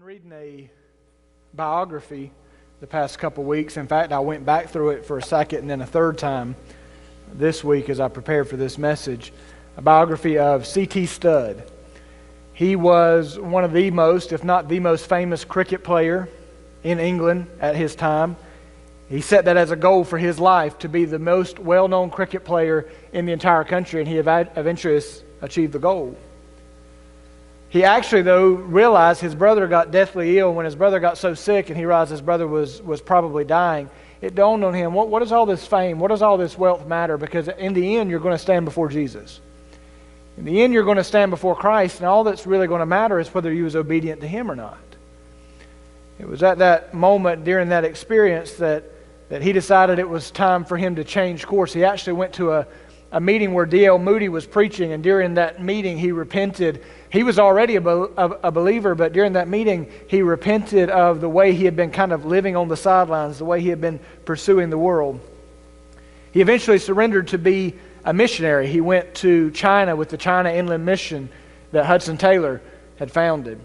been reading a biography the past couple weeks. In fact, I went back through it for a second and then a third time this week as I prepared for this message. A biography of C.T. Studd. He was one of the most, if not the most famous cricket player in England at his time. He set that as a goal for his life, to be the most well-known cricket player in the entire country, and he eventually achieved the goal. He actually, though, realized his brother got deathly ill. When his brother got so sick and he realized his brother was probably dying, it dawned on him, what does all this fame, what does all this wealth matter? Because in the end, you're going to stand before Jesus. In the end, you're going to stand before Christ, and all that's really going to matter is whether you was obedient to Him or not. It was at that moment during that experience that he decided it was time for him to change course. He actually went to a meeting where D.L. Moody was preaching, and during that meeting he repented. He was already a believer, but during that meeting he repented of the way he had been kind of living on the sidelines, the way he had been pursuing the world. He eventually surrendered to be a missionary. He went to China with the China Inland Mission that Hudson Taylor had founded.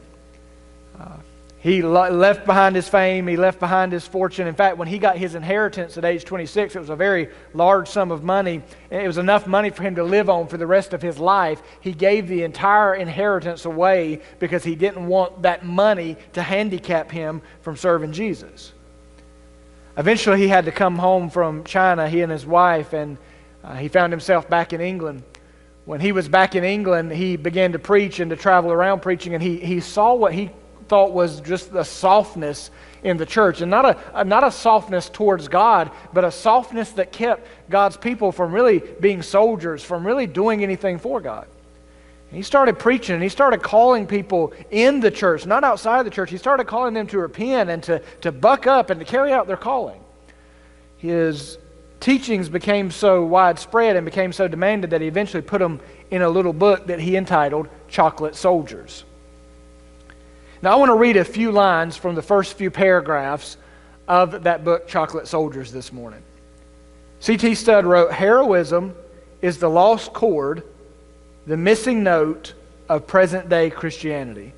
He left behind his fame, he left behind his fortune. In fact, when he got his inheritance at age 26, it was a very large sum of money. It was enough money for him to live on for the rest of his life. He gave the entire inheritance away because he didn't want that money to handicap him from serving Jesus. Eventually, he had to come home from China, he and his wife, and he found himself back in England. When he was back in England, he began to preach and to travel around preaching, and he saw what he thought was just the softness in the church, and not a softness towards God, but a softness that kept God's people from really being soldiers, from really doing anything for God. And he started preaching, and he started calling people in the church, not outside the church. He started calling them to repent and to buck up and to carry out their calling. His teachings became so widespread and became so demanded that he eventually put them in a little book that he entitled Chocolate Soldiers. Now, I want to read a few lines from the first few paragraphs of that book, Chocolate Soldiers, this morning. C.T. Studd wrote, "Heroism is the lost chord, the missing note of present-day Christianity.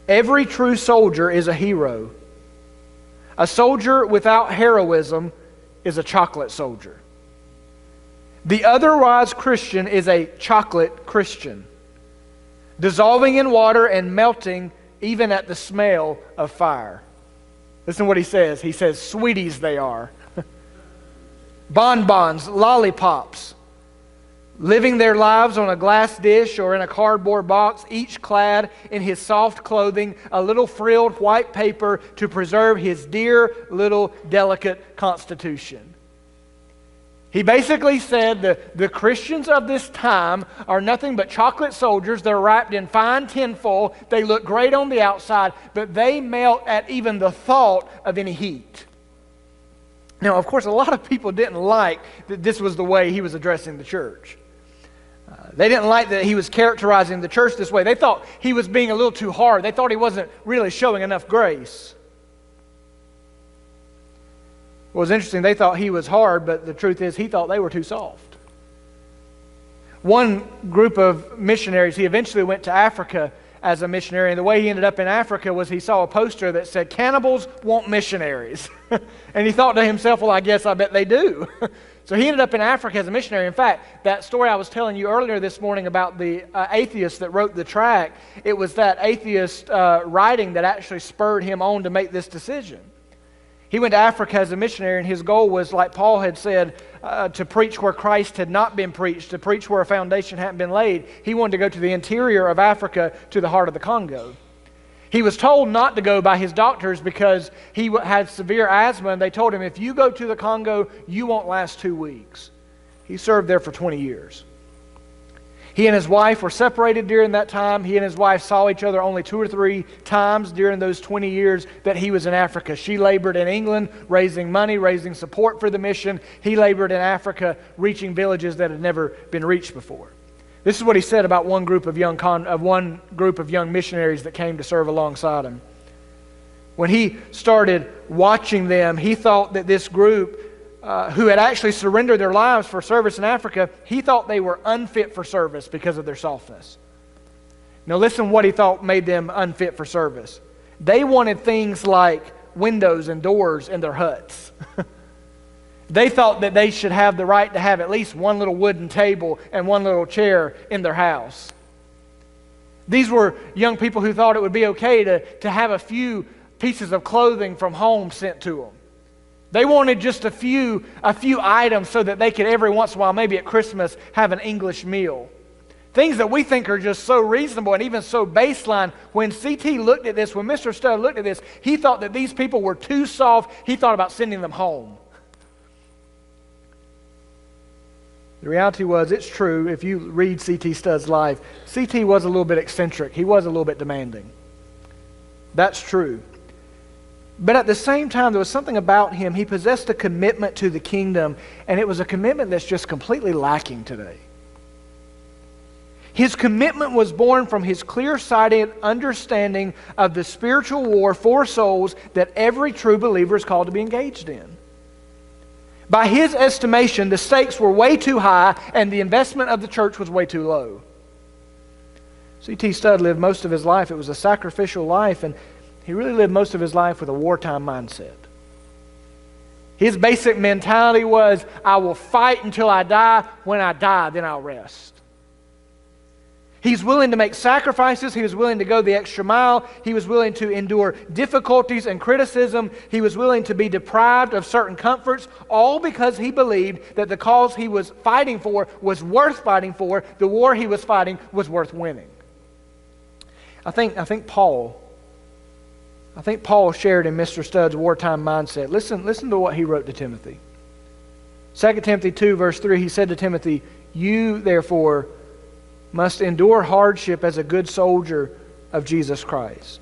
Every true soldier is a hero. A soldier without heroism is a chocolate soldier. The otherwise Christian is a chocolate Christian, dissolving in water and melting even at the smell of fire." Listen to what he says. He says, "Sweeties they are. Bonbons, lollipops, living their lives on a glass dish or in a cardboard box, each clad in his soft clothing, a little frilled white paper to preserve his dear little delicate constitution." He basically said the Christians of this time are nothing but chocolate soldiers. They're wrapped in fine tinfoil. They look great on the outside, but they melt at even the thought of any heat. Now, of course, a lot of people didn't like that this was the way he was addressing the church. They didn't like that he was characterizing the church this way. They thought he was being a little too hard. They thought he wasn't really showing enough grace. What was interesting, they thought he was hard, but the truth is he thought they were too soft. One group of missionaries, he eventually went to Africa as a missionary, and the way he ended up in Africa was he saw a poster that said, "Cannibals want missionaries." And he thought to himself, well, I bet they do. So he ended up in Africa as a missionary. In fact, that story I was telling you earlier this morning about the atheist that wrote the tract, it was that atheist writing that actually spurred him on to make this decision. He went to Africa as a missionary, and his goal was, like Paul had said, to preach where Christ had not been preached, to preach where a foundation hadn't been laid. He wanted to go to the interior of Africa, to the heart of the Congo. He was told not to go by his doctors because he had severe asthma, and they told him, if you go to the Congo, you won't last 2 weeks. He served there for 20 years. He and his wife were separated during that time. He and his wife saw each other only 2 or 3 times during those 20 years that he was in Africa. She labored in England, raising money, raising support for the mission. He labored in Africa, reaching villages that had never been reached before. This is what he said about one group of young missionaries that came to serve alongside him. When he started watching them, he thought that this group who had actually surrendered their lives for service in Africa, he thought they were unfit for service because of their softness. Now listen what he thought made them unfit for service. They wanted things like windows and doors in their huts. They thought that they should have the right to have at least one little wooden table and one little chair in their house. These were young people who thought it would be okay to have a few pieces of clothing from home sent to them. They wanted just a few items so that they could every once in a while, maybe at Christmas, have an English meal. Things that we think are just so reasonable and even so baseline. When C.T. looked at this, when Mr. Studd looked at this, he thought that these people were too soft. He thought about sending them home. The reality was, it's true, if you read C.T. Studd's life, C.T. was a little bit eccentric. He was a little bit demanding. That's true. But at the same time, there was something about him. He possessed a commitment to the kingdom, and it was a commitment that's just completely lacking today. His commitment was born from his clear-sighted understanding of the spiritual war for souls that every true believer is called to be engaged in. By his estimation, the stakes were way too high and the investment of the church was way too low. C.T. Studd lived most of his life. It was a sacrificial life, and he really lived most of his life with a wartime mindset. His basic mentality was, I will fight until I die. When I die, then I'll rest. He's willing to make sacrifices. He was willing to go the extra mile. He was willing to endure difficulties and criticism. He was willing to be deprived of certain comforts, all because he believed that the cause he was fighting for was worth fighting for. The war he was fighting was worth winning. I think Paul shared in Mr. Studd's wartime mindset. Listen to what he wrote to Timothy. 2 Timothy 2, verse 3, he said to Timothy, "You, therefore, must endure hardship as a good soldier of Jesus Christ.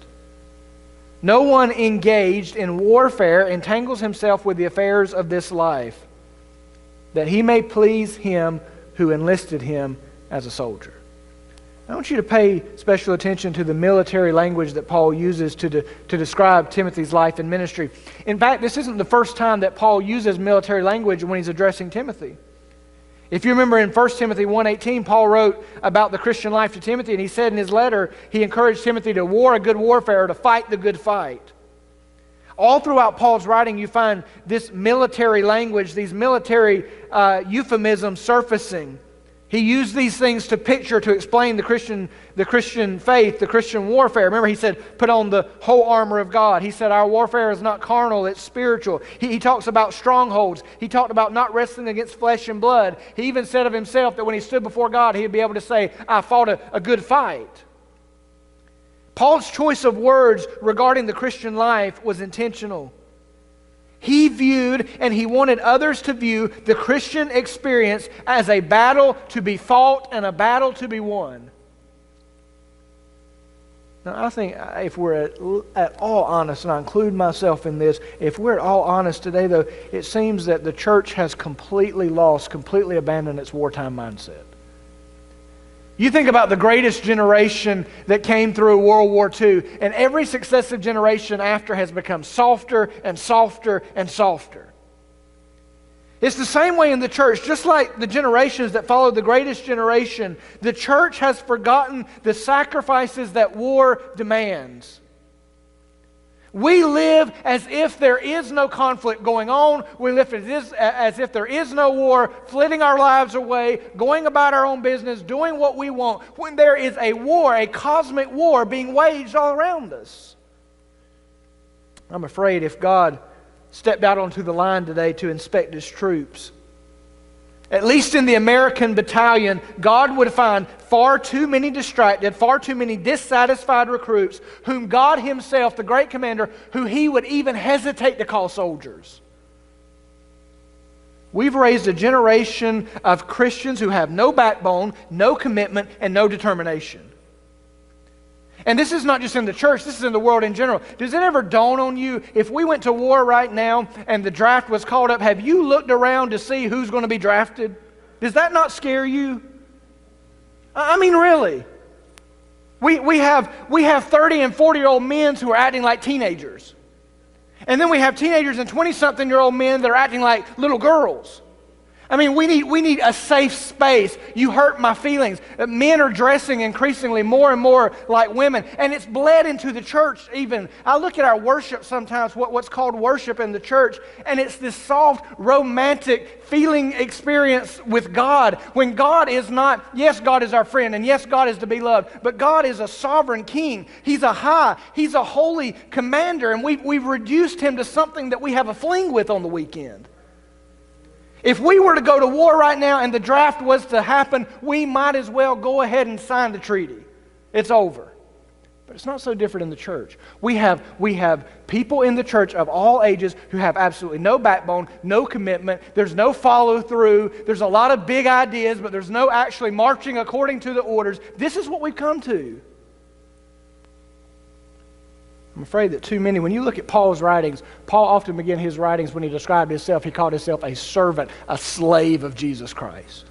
No one engaged in warfare entangles himself with the affairs of this life, that he may please him who enlisted him as a soldier." I want you to pay special attention to the military language that Paul uses to describe Timothy's life and ministry. In fact, this isn't the first time that Paul uses military language when he's addressing Timothy. If you remember in 1 Timothy 1:18, Paul wrote about the Christian life to Timothy, and he said in his letter, he encouraged Timothy to war a good warfare, to fight the good fight. All throughout Paul's writing, you find this military language, these military euphemisms surfacing. He used these things to picture, to explain the Christian faith, the Christian warfare. Remember, he said, put on the whole armor of God. He said, our warfare is not carnal, it's spiritual. He talks about strongholds. He talked about not wrestling against flesh and blood. He even said of himself that when he stood before God, he'd be able to say, I fought a good fight. Paul's choice of words regarding the Christian life was intentional. He viewed and he wanted others to view the Christian experience as a battle to be fought and a battle to be won. Now, I think if we're at all honest, and I include myself in this, if we're at all honest today, though, it seems that the church has completely abandoned its wartime mindset. You think about the greatest generation that came through World War II, and every successive generation after has become softer and softer and softer. It's the same way in the church. Just like the generations that followed the greatest generation, the church has forgotten the sacrifices that war demands. We live as if there is no conflict going on. We live as if there is no war, flitting our lives away, going about our own business, doing what we want, when there is a war, a cosmic war being waged all around us. I'm afraid if God stepped out onto the line today to inspect His troops, at least in the American battalion, God would find far too many distracted, far too many dissatisfied recruits whom God Himself, the great commander, who He would even hesitate to call soldiers. We've raised a generation of Christians who have no backbone, no commitment, and no determination. And this is not just in the church, this is in the world in general. Does it ever dawn on you, if we went to war right now and the draft was called up, have you looked around to see who's going to be drafted? Does that not scare you? I mean, really. We have 30 and 40-year-old men who are acting like teenagers. And then we have teenagers and 20-something-year-old men that are acting like little girls. I mean, we need a safe space. You hurt my feelings. Men are dressing increasingly more and more like women, and it's bled into the church even. I look at our worship sometimes, what's called worship in the church, and it's this soft, romantic feeling experience with God, when God is not, yes, God is our friend, and yes, God is to be loved, but God is a sovereign king. He's a holy commander, and we've reduced him to something that we have a fling with on the weekend. If we were to go to war right now and the draft was to happen, we might as well go ahead and sign the treaty. It's over. But it's not so different in the church. We have people in the church of all ages who have absolutely no backbone, no commitment. There's no follow through. There's a lot of big ideas, but there's no actually marching according to the orders. This is what we've come to. I'm afraid that too many, when you look at Paul's writings, Paul often began his writings when he described himself, he called himself a servant, a slave of Jesus Christ.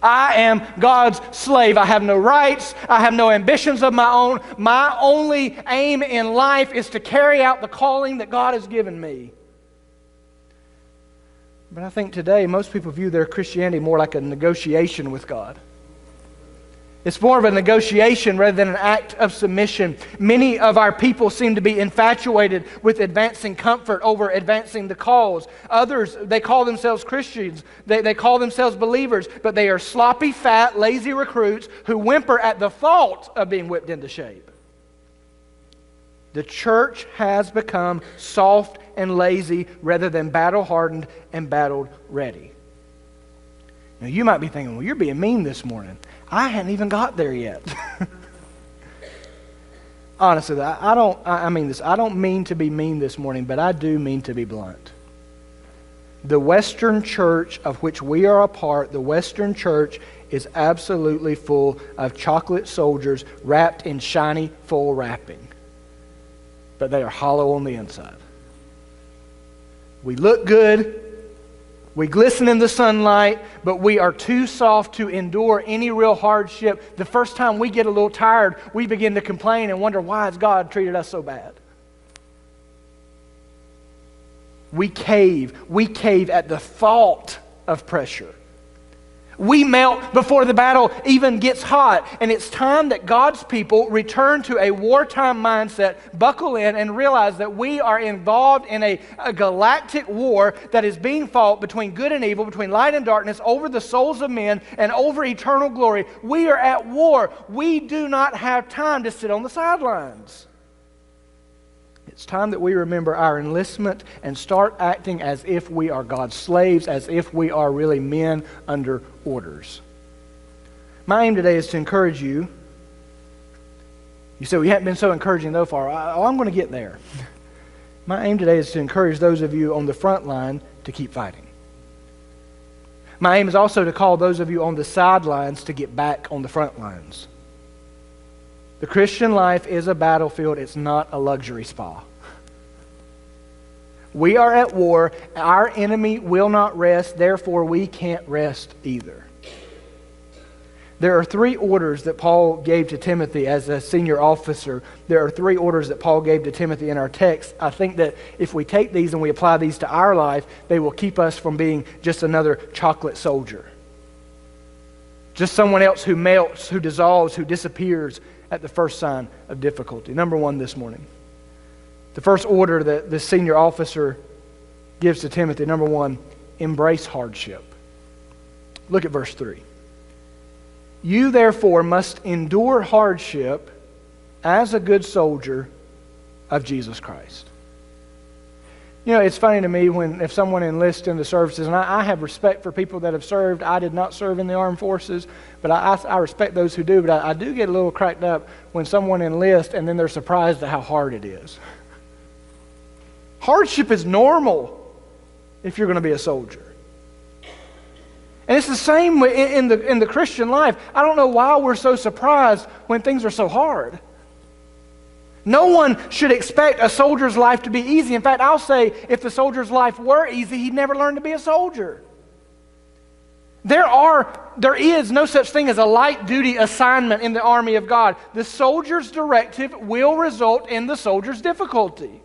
I am God's slave. I have no rights. I have no ambitions of my own. My only aim in life is to carry out the calling that God has given me. But I think today most people view their Christianity more like a negotiation with God. It's more of a negotiation rather than an act of submission. Many of our people seem to be infatuated with advancing comfort over advancing the cause. Others, they call themselves Christians. They call themselves believers, but they are sloppy, fat, lazy recruits who whimper at the thought of being whipped into shape. The church has become soft and lazy rather than battle-hardened and battle-ready. Now you might be thinking, well, you're being mean this morning. I hadn't even got there yet. Honestly, I mean this. I don't mean to be mean this morning, but I do mean to be blunt. The Western church of which we are a part, the Western church is absolutely full of chocolate soldiers wrapped in shiny, full wrapping. But they are hollow on the inside. We look good. We glisten in the sunlight, but we are too soft to endure any real hardship. The first time we get a little tired, we begin to complain and wonder, why has God treated us so bad? We cave at the thought of pressure. We melt before the battle even gets hot. And it's time that God's people return to a wartime mindset, buckle in, and realize that we are involved in a galactic war that is being fought between good and evil, between light and darkness, over the souls of men and over eternal glory. We are at war. We do not have time to sit on the sidelines. It's time that we remember our enlistment and start acting as if we are God's slaves, as if we are really men under orders. My aim today is to encourage you. You say, well, you haven't been so encouraging so far. I'm going to get there. My aim today is to encourage those of you on the front line to keep fighting. My aim is also to call those of you on the sidelines to get back on the front lines. The Christian life is a battlefield. It's not a luxury spa. We are at war. Our enemy will not rest. Therefore, we can't rest either. There are 3 orders that Paul gave to Timothy as a senior officer. There are 3 orders that Paul gave to Timothy in our text. I think that if we take these and we apply these to our life, they will keep us from being just another chocolate soldier. Just someone else who melts, who dissolves, who disappears at the first sign of difficulty. Number 1 this morning. The first order that the senior officer gives to Timothy, number 1, embrace hardship. Look at verse 3. You therefore must endure hardship as a good soldier of Jesus Christ. You know, it's funny to me if someone enlists in the services, and I have respect for people that have served. I did not serve in the armed forces, but I respect those who do. But I do get a little cracked up when someone enlists and then they're surprised at how hard it is. Hardship is normal if you're going to be a soldier. And it's the same in the Christian life. I don't know why we're so surprised when things are so hard. No one should expect a soldier's life to be easy. In fact, I'll say if the soldier's life were easy, he'd never learn to be a soldier. There is no such thing as a light duty assignment in the army of God. The soldier's directive will result in the soldier's difficulty.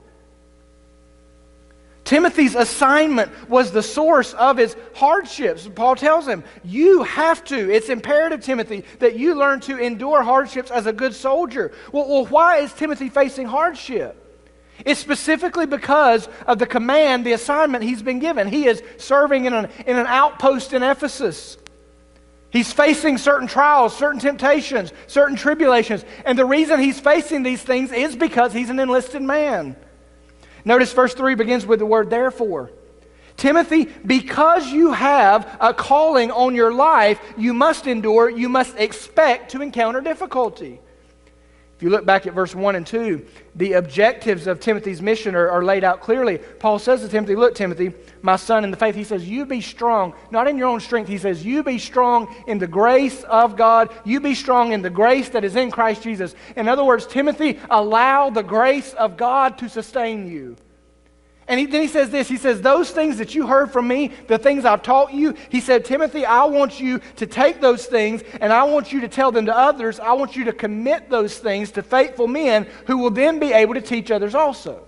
Timothy's assignment was the source of his hardships. Paul tells him, you have to. It's imperative, Timothy, that you learn to endure hardships as a good soldier. Well, why is Timothy facing hardship? It's specifically because of the command, the assignment he's been given. He is serving in an outpost in Ephesus. He's facing certain trials, certain temptations, certain tribulations. And the reason he's facing these things is because he's an enlisted man. Notice verse 3 begins with the word therefore. Timothy, because you have a calling on your life, you must endure, you must expect to encounter difficulty. If you look back at verse 1 and 2, the objectives of Timothy's mission are laid out clearly. Paul says to Timothy, look, Timothy, my son in the faith, he says, you be strong, not in your own strength. He says, you be strong in the grace of God. You be strong in the grace that is in Christ Jesus. In other words, Timothy, allow the grace of God to sustain you. And then he says this, he says, those things that you heard from me, the things I've taught you, he said, Timothy, I want you to take those things and I want you to tell them to others. I want you to commit those things to faithful men who will then be able to teach others also.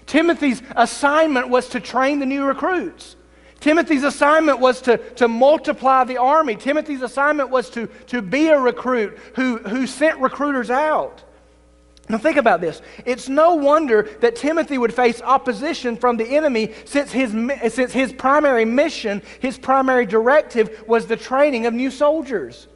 Timothy's assignment was to train the new recruits. Timothy's assignment was to multiply the army. Timothy's assignment was to be a recruit who sent recruiters out. Now think about this. It's no wonder that Timothy would face opposition from the enemy since his primary mission, his primary directive was the training of new soldiers.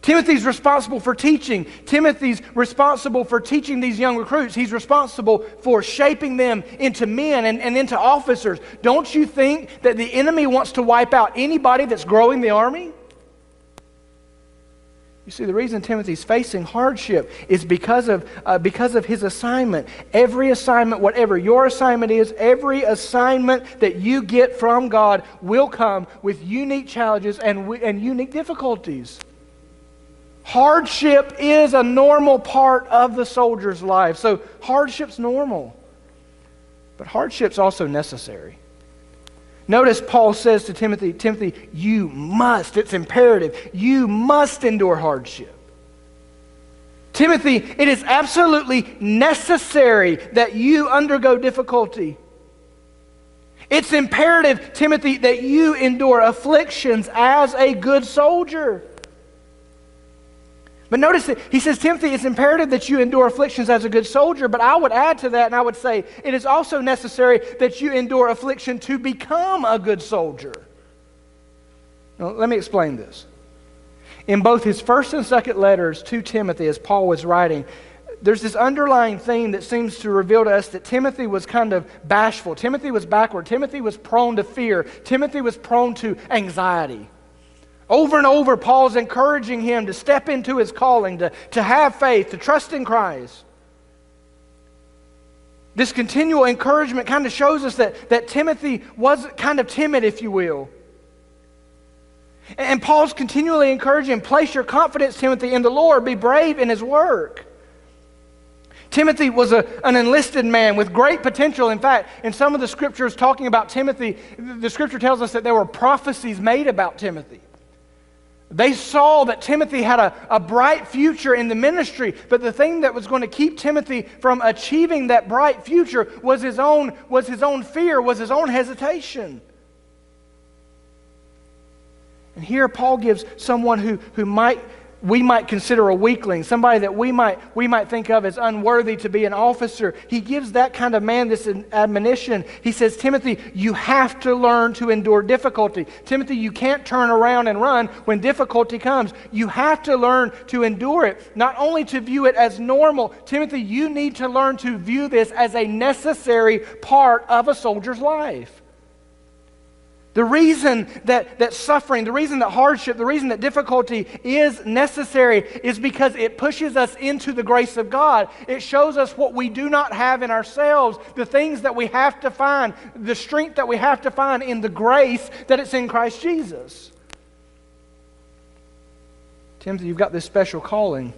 Timothy's responsible for teaching. Timothy's responsible for teaching these young recruits. He's responsible for shaping them into men and into officers. Don't you think that the enemy wants to wipe out anybody that's growing the army? You see, the reason Timothy's facing hardship is because of his assignment. Every assignment, whatever your assignment is, every assignment that you get from God will come with unique challenges and unique difficulties. Hardship is a normal part of the soldier's life. So hardship's normal. But hardship's also necessary. Notice Paul says to Timothy, Timothy, you must, it's imperative, you must endure hardship. Timothy, it is absolutely necessary that you undergo difficulty. It's imperative, Timothy, that you endure afflictions as a good soldier. But notice that he says, Timothy, it's imperative that you endure afflictions as a good soldier, but I would add to that and I would say, it is also necessary that you endure affliction to become a good soldier. Now, let me explain this. In both his first and second letters to Timothy, as Paul was writing, there's this underlying theme that seems to reveal to us that Timothy was kind of bashful. Timothy was backward. Timothy was prone to fear. Timothy was prone to anxiety. Over and over, Paul's encouraging him to step into his calling, to have faith, to trust in Christ. This continual encouragement kind of shows us that Timothy was kind of timid, if you will. And Paul's continually encouraging him, place your confidence, Timothy, in the Lord. Be brave in his work. Timothy was an enlisted man with great potential. In fact, in some of the scriptures talking about Timothy, the scripture tells us that there were prophecies made about Timothy. They saw that Timothy had a bright future in the ministry, but the thing that was going to keep Timothy from achieving that bright future was his own fear, was his own hesitation. And here Paul gives someone who we might consider a weakling, somebody that we might think of as unworthy to be an officer. He gives that kind of man this admonition. He says, Timothy, you have to learn to endure difficulty. Timothy, you can't turn around and run when difficulty comes. You have to learn to endure it, not only to view it as normal. Timothy, you need to learn to view this as a necessary part of a soldier's life. The reason that suffering, the reason that hardship, the reason that difficulty is necessary is because it pushes us into the grace of God. It shows us what we do not have in ourselves, the things that we have to find, the strength that we have to find in the grace that it's in Christ Jesus. Timothy, you've got this special calling.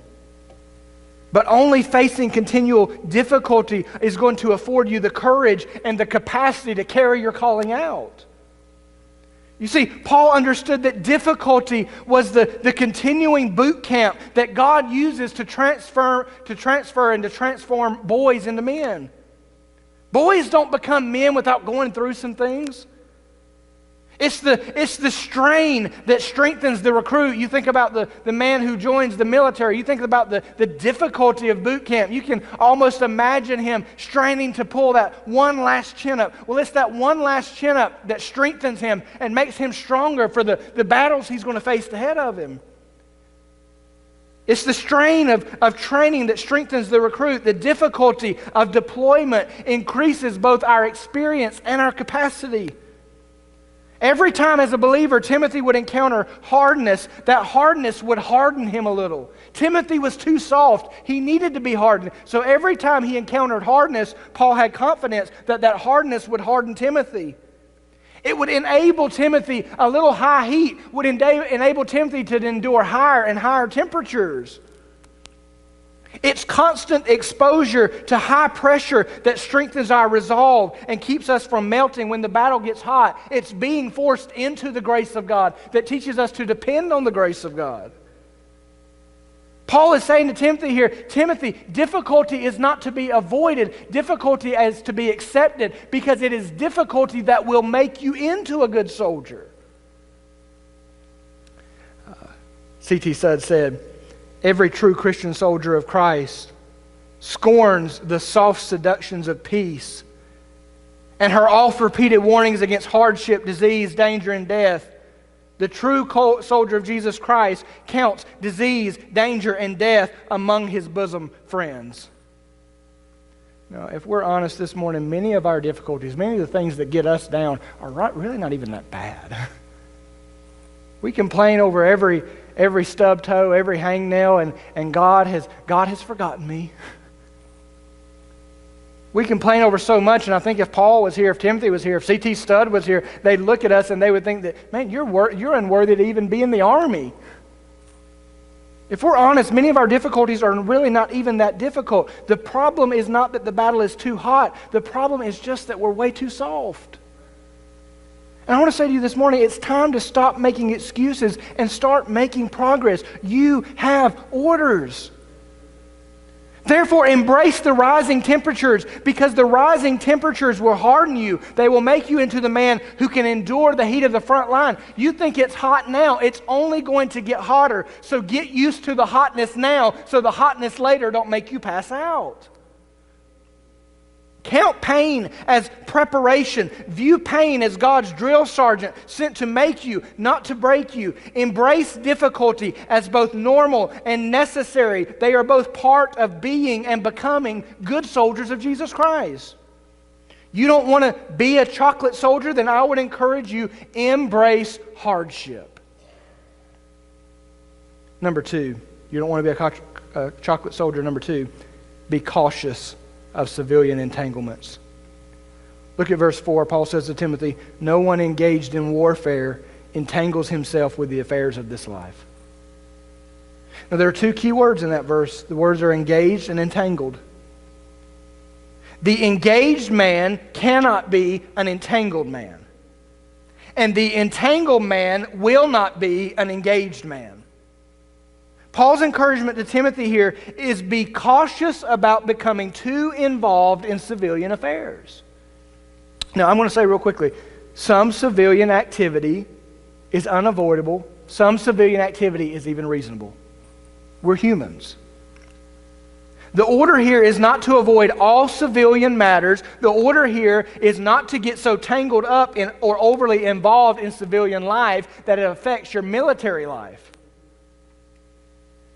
But only facing continual difficulty is going to afford you the courage and the capacity to carry your calling out. You see, Paul understood that difficulty was the continuing boot camp that God uses to transfer and to transform boys into men. Boys don't become men without going through some things. It's the strain that strengthens the recruit. You think about the man who joins the military. You think about the difficulty of boot camp. You can almost imagine him straining to pull that one last chin-up. Well, it's that one last chin-up that strengthens him and makes him stronger for the battles he's going to face ahead of him. It's the strain of training that strengthens the recruit. The difficulty of deployment increases both our experience and our capacity. Every time as a believer Timothy would encounter hardness, that hardness would harden him a little. Timothy was too soft. He needed to be hardened. So every time he encountered hardness, Paul had confidence that that hardness would harden Timothy. It would enable Timothy, a little high heat would enable Timothy to endure higher and higher temperatures. It's constant exposure to high pressure that strengthens our resolve and keeps us from melting when the battle gets hot. It's being forced into the grace of God that teaches us to depend on the grace of God. Paul is saying to Timothy here, Timothy, difficulty is not to be avoided. Difficulty is to be accepted because it is difficulty that will make you into a good soldier. C.T. Studd said, every true Christian soldier of Christ scorns the soft seductions of peace and her oft-repeated warnings against hardship, disease, danger, and death. The true soldier of Jesus Christ counts disease, danger, and death among his bosom friends. Now, if we're honest this morning, many of our difficulties, many of the things that get us down are really not even that bad. We complain over every stub toe, every hangnail, and God has forgotten me. We complain over so much, and I think if Paul was here, if Timothy was here, if C.T. Studd was here, they'd look at us and they would think that, man, you're unworthy to even be in the army. If we're honest, many of our difficulties are really not even that difficult. The problem is not that the battle is too hot. The problem is just that we're way too soft. And I want to say to you this morning, it's time to stop making excuses and start making progress. You have orders. Therefore, embrace the rising temperatures because the rising temperatures will harden you. They will make you into the man who can endure the heat of the front line. You think it's hot now. It's only going to get hotter. So get used to the hotness now so the hotness later don't make you pass out. Count pain as preparation. View pain as God's drill sergeant sent to make you, not to break you. Embrace difficulty as both normal and necessary. They are both part of being and becoming good soldiers of Jesus Christ. You don't want to be a chocolate soldier? Then I would encourage you, embrace hardship. Number two, you don't want to be a chocolate soldier. Number two, be cautious of civilian entanglements. Look at verse 4. Paul says to Timothy, no one engaged in warfare entangles himself with the affairs of this life. Now there are two key words in that verse. The words are engaged and entangled. The engaged man cannot be an entangled man. And the entangled man will not be an engaged man. Paul's encouragement to Timothy here is be cautious about becoming too involved in civilian affairs. Now, I'm going to say real quickly, some civilian activity is unavoidable. Some civilian activity is even reasonable. We're humans. The order here is not to avoid all civilian matters. The order here is not to get so tangled up in or overly involved in civilian life that it affects your military life.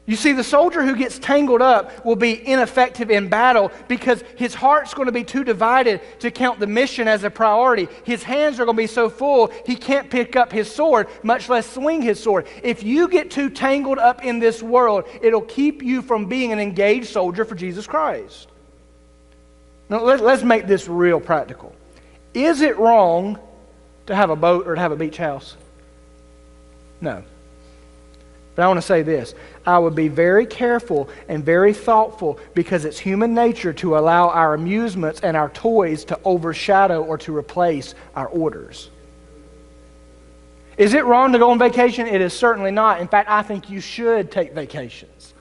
You see, the soldier who gets tangled up will be ineffective in battle because his heart's going to be too divided to count the mission as a priority. His hands are going to be so full he can't pick up his sword, much less swing his sword. If you get too tangled up in this world, it'll keep you from being an engaged soldier for Jesus Christ. Now, let's make this real practical. Is it wrong to have a boat or to have a beach house? No. But I want to say this. I would be very careful and very thoughtful because it's human nature to allow our amusements and our toys to overshadow or to replace our orders. Is it wrong to go on vacation? It is certainly not. In fact, I think you should take vacations.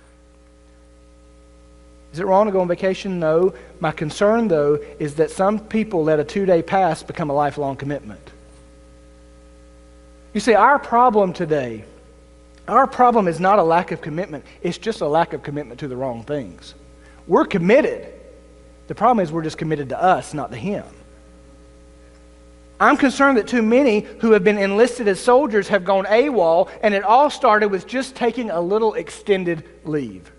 Is it wrong to go on vacation? No. My concern, though, is that some people let a 2-day pass become a lifelong commitment. You see, our problem today, our problem is not a lack of commitment. It's just a lack of commitment to the wrong things. We're committed. The problem is we're just committed to us, not to Him. I'm concerned that too many who have been enlisted as soldiers have gone AWOL, and it all started with just taking a little extended leave.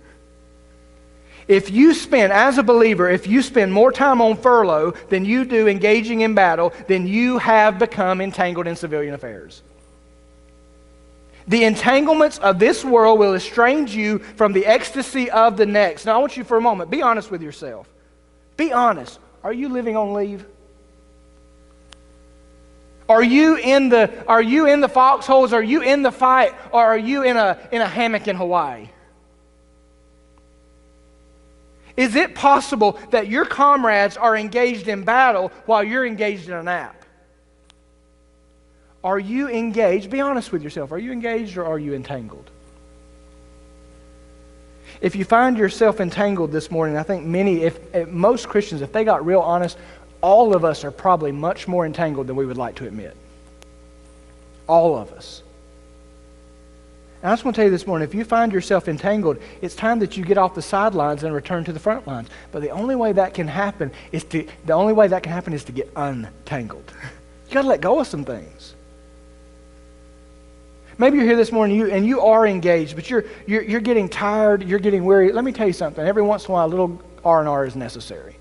If you spend, as a believer, if you spend more time on furlough than you do engaging in battle, then you have become entangled in civilian affairs. The entanglements of this world will estrange you from the ecstasy of the next. Now, I want you for a moment, be honest with yourself. Be honest. Are you living on leave? Are you in the foxholes? Are you in the fight? Or are you in a hammock in Hawaii? Is it possible that your comrades are engaged in battle while you're engaged in a nap? Are you engaged? Be honest with yourself. Are you engaged or are you entangled? If you find yourself entangled this morning, I think most Christians, if they got real honest, all of us are probably much more entangled than we would like to admit. All of us. And I just want to tell you this morning, if you find yourself entangled, it's time that you get off the sidelines and return to the front lines. But the only way that can happen is to get untangled. You got to let go of some things. Maybe you're here this morning and you are engaged, but you're getting tired, you're getting weary. Let me tell you something. Every once in a while, a little R&R is necessary.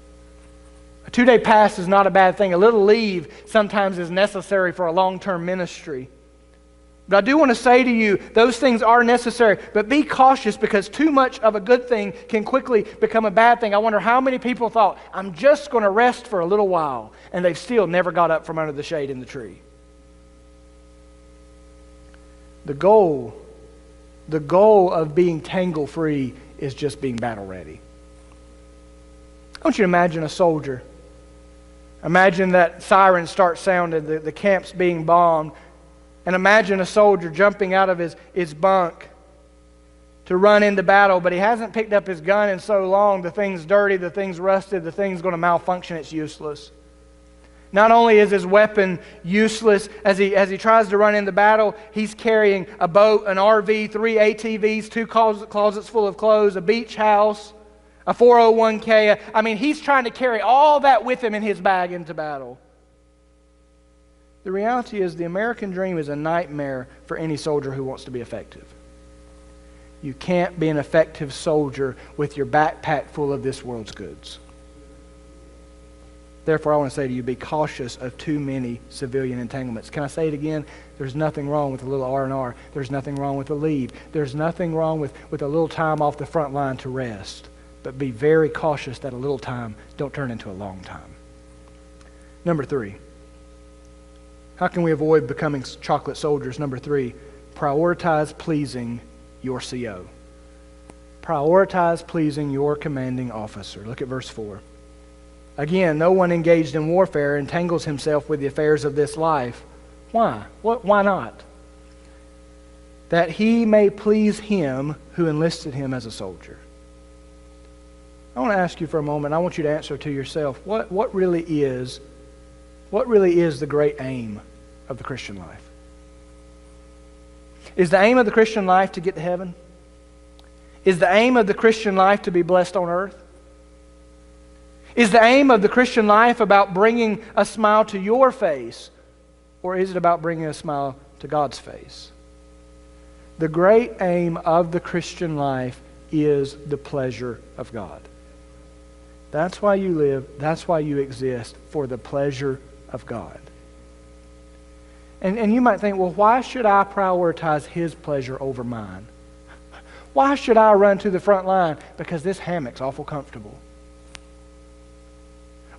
A 2-day pass is not a bad thing. A little leave sometimes is necessary for a long-term ministry. But I do want to say to you, those things are necessary, but be cautious because too much of a good thing can quickly become a bad thing. I wonder how many people thought, I'm just going to rest for a little while, and they've still never got up from under the shade in the tree. The goal of being tangle-free is just being battle-ready. I want you to imagine a soldier. Imagine that sirens start sounding, the camp's being bombed. And imagine a soldier jumping out of his bunk to run into battle, but he hasn't picked up his gun in so long, the thing's dirty, the thing's rusted, the thing's going to malfunction, it's useless. Not only is his weapon useless, as he tries to run into battle, he's carrying a boat, an RV, 3 ATVs, 2 closets full of clothes, a beach house, a 401k. I mean, he's trying to carry all that with him in his bag into battle. The reality is the American dream is a nightmare for any soldier who wants to be effective. You can't be an effective soldier with your backpack full of this world's goods. Therefore, I want to say to you, be cautious of too many civilian entanglements. Can I say it again? There's nothing wrong with a little R&R. There's nothing wrong with a leave. There's nothing wrong with a little time off the front line to rest. But be very cautious that a little time don't turn into a long time. Number 3. How can we avoid becoming chocolate soldiers? Number 3, prioritize pleasing your CO. Prioritize pleasing your commanding officer. Look at verse 4. Again, no one engaged in warfare entangles himself with the affairs of this life. Why? Why not? That he may please him who enlisted him as a soldier. I want to ask you for a moment. I want you to answer to yourself, what really is the great aim of the Christian life? Is the aim of the Christian life to get to heaven? Is the aim of the Christian life to be blessed on earth? Is the aim of the Christian life about bringing a smile to your face? Or is it about bringing a smile to God's face? The great aim of the Christian life is the pleasure of God. That's why you live. That's why you exist, for the pleasure of God. And you might think, well, why should I prioritize His pleasure over mine? Why should I run to the front line? Because this hammock's awful comfortable.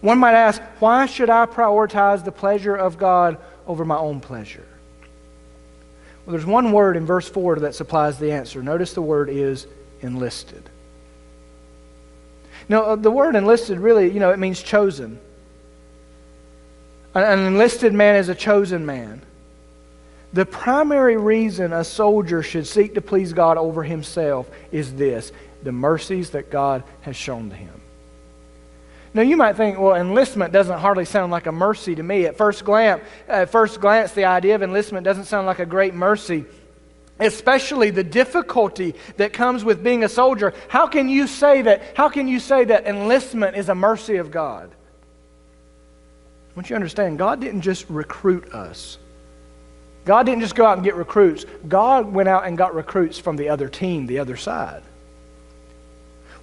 One might ask, why should I prioritize the pleasure of God over my own pleasure? Well, there's one word in verse 4 that supplies the answer. Notice the word is enlisted. Now, the word enlisted really, it means chosen. An enlisted man is a chosen man. The primary reason a soldier should seek to please God over himself is this: the mercies that God has shown to him. Now you might think, well, enlistment doesn't hardly sound like a mercy to me. At first glance, the idea of enlistment doesn't sound like a great mercy, especially the difficulty that comes with being a soldier. How can you say that enlistment is a mercy of God? I want you to understand, God didn't just recruit us. God didn't just go out and get recruits. God went out and got recruits from the other team, the other side.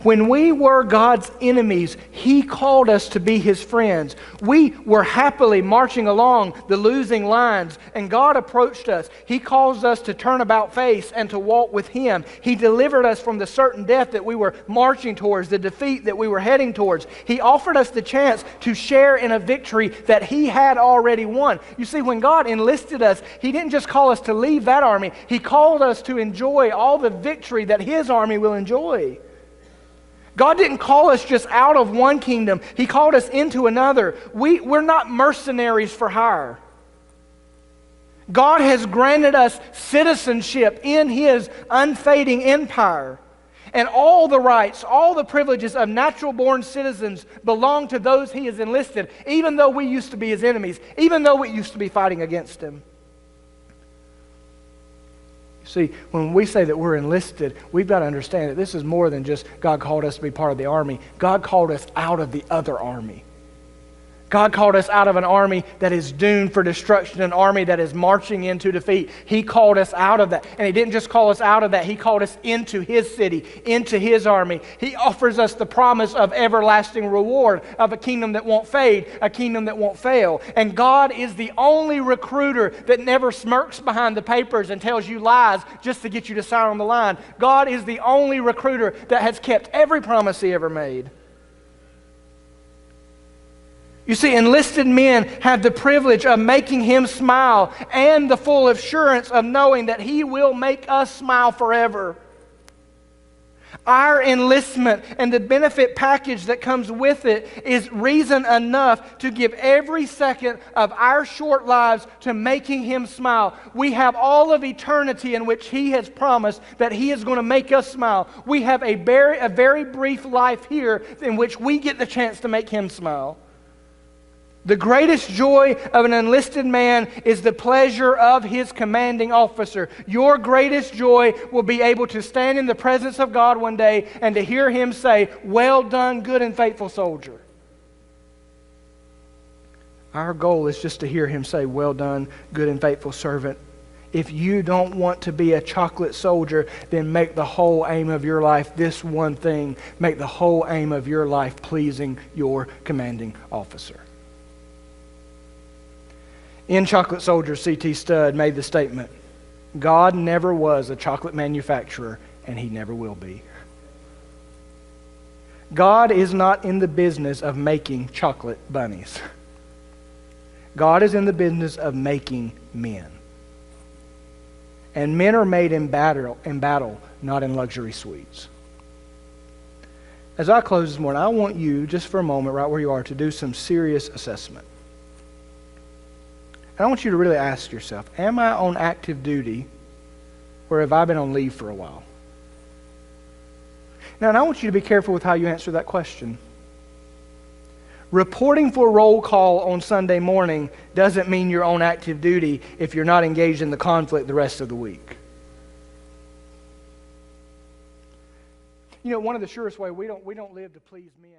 When we were God's enemies, He called us to be His friends. We were happily marching along the losing lines, and God approached us. He caused us to turn about face and to walk with Him. He delivered us from the certain death that we were marching towards, the defeat that we were heading towards. He offered us the chance to share in a victory that He had already won. You see, when God enlisted us, He didn't just call us to leave that army. He called us to enjoy all the victory that His army will enjoy. God didn't call us just out of one kingdom. He called us into another. We're not mercenaries for hire. God has granted us citizenship in His unfading empire. And all the rights, all the privileges of natural-born citizens belong to those He has enlisted, even though we used to be His enemies, even though we used to be fighting against Him. See, when we say that we're enlisted, we've got to understand that this is more than just God called us to be part of the army. God called us out of the other army. God called us out of an army that is doomed for destruction, an army that is marching into defeat. He called us out of that. And He didn't just call us out of that. He called us into His city, into His army. He offers us the promise of everlasting reward, of a kingdom that won't fade, a kingdom that won't fail. And God is the only recruiter that never smirks behind the papers and tells you lies just to get you to sign on the line. God is the only recruiter that has kept every promise He ever made. You see, enlisted men have the privilege of making Him smile and the full assurance of knowing that He will make us smile forever. Our enlistment and the benefit package that comes with it is reason enough to give every second of our short lives to making Him smile. We have all of eternity in which He has promised that He is going to make us smile. We have a very brief life here in which we get the chance to make Him smile. The greatest joy of an enlisted man is the pleasure of his commanding officer. Your greatest joy will be able to stand in the presence of God one day and to hear Him say, "Well done, good and faithful soldier." Our goal is just to hear Him say, "Well done, good and faithful servant." If you don't want to be a chocolate soldier, then make the whole aim of your life this one thing. Make the whole aim of your life pleasing your commanding officer. In Chocolate Soldier, C.T. Studd made the statement, "God never was a chocolate manufacturer, and He never will be." God is not in the business of making chocolate bunnies. God is in the business of making men. And men are made in battle, not in luxury suites. As I close this morning, I want you, just for a moment, right where you are, to do some serious assessment. And I want you to really ask yourself, am I on active duty or have I been on leave for a while? Now, and I want you to be careful with how you answer that question. Reporting for roll call on Sunday morning doesn't mean you're on active duty if you're not engaged in the conflict the rest of the week. You know, one of the surest ways we don't live to please men.